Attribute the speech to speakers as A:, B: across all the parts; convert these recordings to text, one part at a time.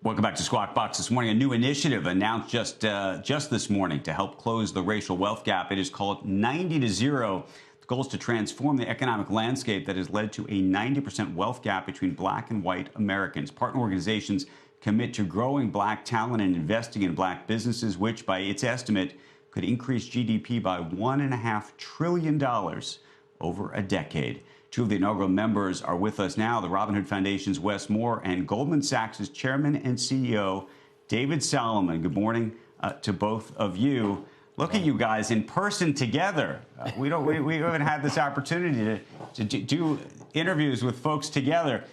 A: Welcome back to Squawk Box. This morning, a new initiative announced just this morning to help close the racial wealth gap. It is called 90-0. The goal is to transform the economic landscape that has led to a 90% wealth gap between black and white Americans. Partner organizations commit to growing black talent and investing in black businesses, which, by its estimate, could increase GDP by $1.5 trillion over a decade. Two of the inaugural members are with us now, the Robin Hood Foundation's Wes Moore and Goldman Sachs' Chairman and CEO, David Solomon. Good morning to both of you. Look at you guys in person together. We haven't had this opportunity to do interviews with folks together.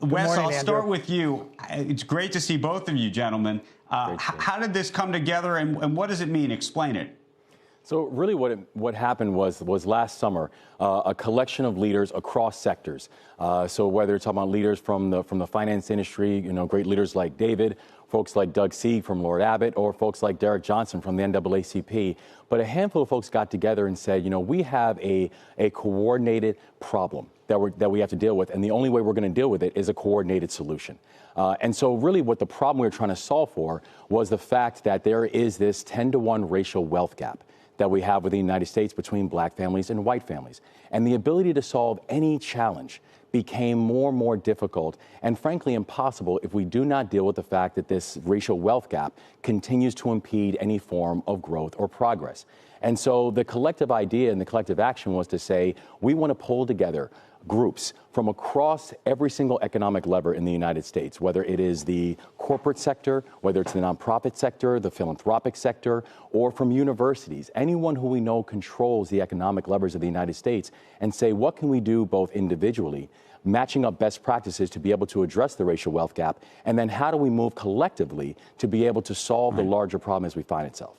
A: Wes, I'll start with you. It's great to see both of you, gentlemen. How did this come together, and what does it mean? Explain it.
B: So really what happened was last summer, a collection of leaders across sectors. So whether it's talking about leaders from the finance industry, great leaders like David, folks like Doug Sieg from Lord Abbott, or folks like Derek Johnson from the NAACP. But a handful of folks got together and said, we have a coordinated problem that we have to deal with, and the only way we're going to deal with it is a coordinated solution. And so really what the problem we were trying to solve for was the fact that there is this 10-to-1 racial wealth gap that we have within the United States between black families and white families. And the ability to solve any challenge became more and more difficult and frankly impossible if we do not deal with the fact that this racial wealth gap continues to impede any form of growth or progress. And so the collective idea and the collective action was to say, we want to pull together groups from across every single economic lever in the United States, whether it is the corporate sector, whether it's the nonprofit sector, the philanthropic sector, or from universities, anyone who we know controls the economic levers of the United States, and say, what can we do both individually, matching up best practices to be able to address the racial wealth gap, and then how do we move collectively to be able to solve the larger problem as we find itself?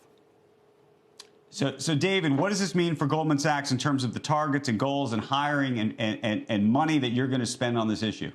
A: So, David, what does this mean for Goldman Sachs in terms of the targets and goals and hiring and money that you're going to spend on this issue?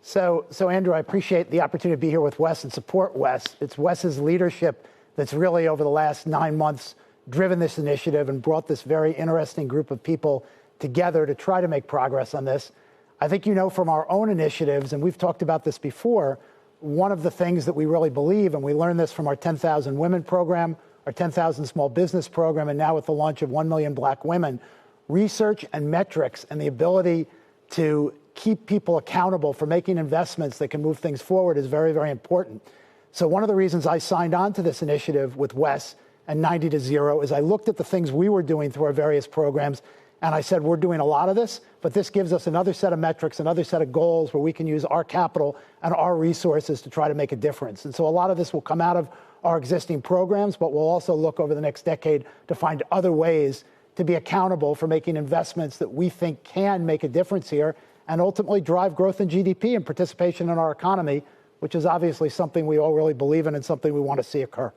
C: So, Andrew, I appreciate the opportunity to be here with Wes and support Wes. It's Wes's leadership that's really, over the last 9 months, driven this initiative and brought this very interesting group of people together to try to make progress on this. I think from our own initiatives, and we've talked about this before, one of the things that we really believe, and we learned this from our 10,000 Women program, our 10,000 Small Business program, and now with the launch of 1 million Black women, research and metrics and the ability to keep people accountable for making investments that can move things forward is very, very important. So one of the reasons I signed on to this initiative with Wes and 90-0 is I looked at the things we were doing through our various programs, and I said, we're doing a lot of this, but this gives us another set of metrics, another set of goals where we can use our capital and our resources to try to make a difference. And so a lot of this will come out of our existing programs, but we'll also look over the next decade to find other ways to be accountable for making investments that we think can make a difference here and ultimately drive growth in GDP and participation in our economy, which is obviously something we all really believe in and something we want to see occur.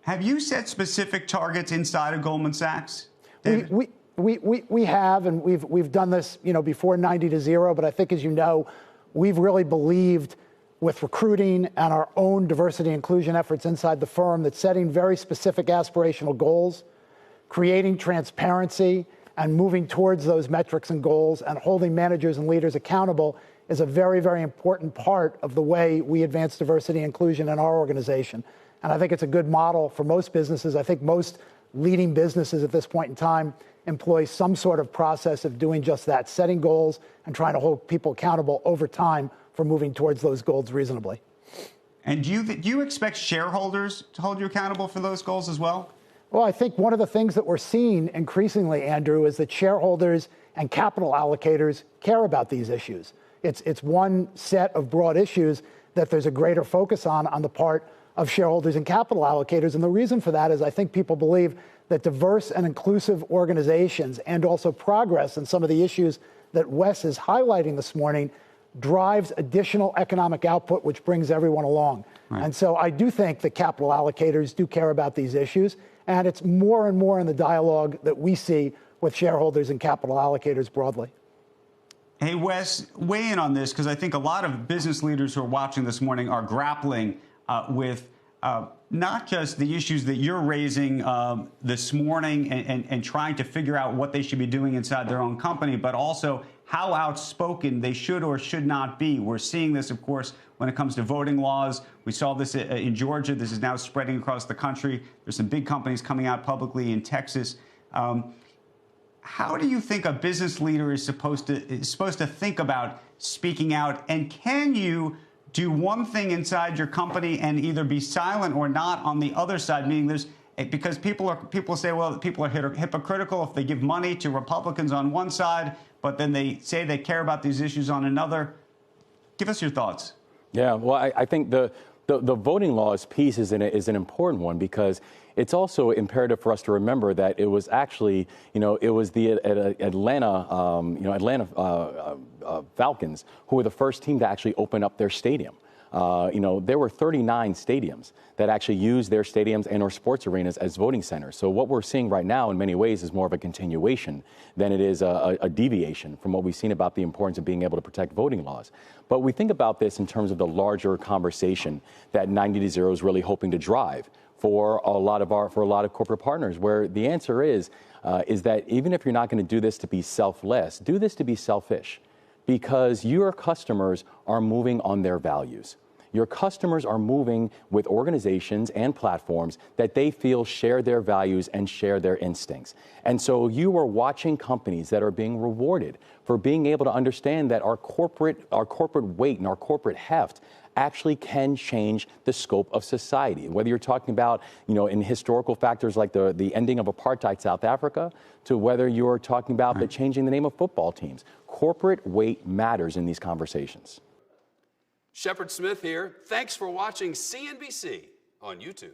A: Have you set specific targets inside of Goldman Sachs,
C: David? We have, and we've done this, before 90-0, but I think, as you know, we've really believed with recruiting and our own diversity and inclusion efforts inside the firm that setting very specific aspirational goals, creating transparency, and moving towards those metrics and goals and holding managers and leaders accountable is a very, very important part of the way we advance diversity and inclusion in our organization. And I think it's a good model for most businesses. I think most leading businesses at this point in time employ some sort of process of doing just that, setting goals and trying to hold people accountable over time for moving towards those goals reasonably.
A: And do you expect shareholders to hold you accountable for those goals as well?
C: Well, I think one of the things that we're seeing increasingly, Andrew, is that shareholders and capital allocators care about these issues. It's one set of broad issues that there's a greater focus on the part of shareholders and capital allocators. And the reason for that is I think people believe that diverse and inclusive organizations and also progress in some of the issues that Wes is highlighting this morning drives additional economic output, which brings everyone along. Right. And so I do think that capital allocators do care about these issues, and it's more and more in the dialogue that we see with shareholders and capital allocators broadly.
A: Hey, Wes, weigh in on this, because I think a lot of business leaders who are watching this morning are grappling with not just the issues that you're raising this morning and trying to figure out what they should be doing inside their own company, but also how outspoken they should or should not be. We're seeing this, of course, when it comes to voting laws. We saw this in Georgia. This is now spreading across the country. There's some big companies coming out publicly in Texas. How do you think a business leader is supposed to think about speaking out? And can you do one thing inside your company and either be silent or not on the other side? Meaning because people say, well, people are hypocritical if they give money to Republicans on one side, but then they say they care about these issues on another. Give us your thoughts. Yeah, well, I think the voting laws piece is an important one, because it's also imperative for us to remember that it was actually, it was the Atlanta Falcons who were the first team to actually open up their stadium. There were 39 stadiums that actually used their stadiums and or sports arenas as voting centers. So what we're seeing right now in many ways is more of a continuation than it is a deviation from what we've seen about the importance of being able to protect voting laws. But we think about this in terms of the larger conversation that 90-0 is really hoping to drive for a lot of corporate partners, where the answer is that even if you're not going to do this to be selfless, do this to be selfish. Because your customers are moving on their values. Your customers are moving with organizations and platforms that they feel share their values and share their instincts. And so you are watching companies that are being rewarded for being able to understand that our corporate weight and our corporate heft actually can change the scope of society. Whether you're talking about, in historical factors like the ending of apartheid South Africa, to whether you're talking about the changing the name of football teams. Corporate weight matters in these conversations.
D: Shepard Smith here. Thanks for watching CNBC on YouTube.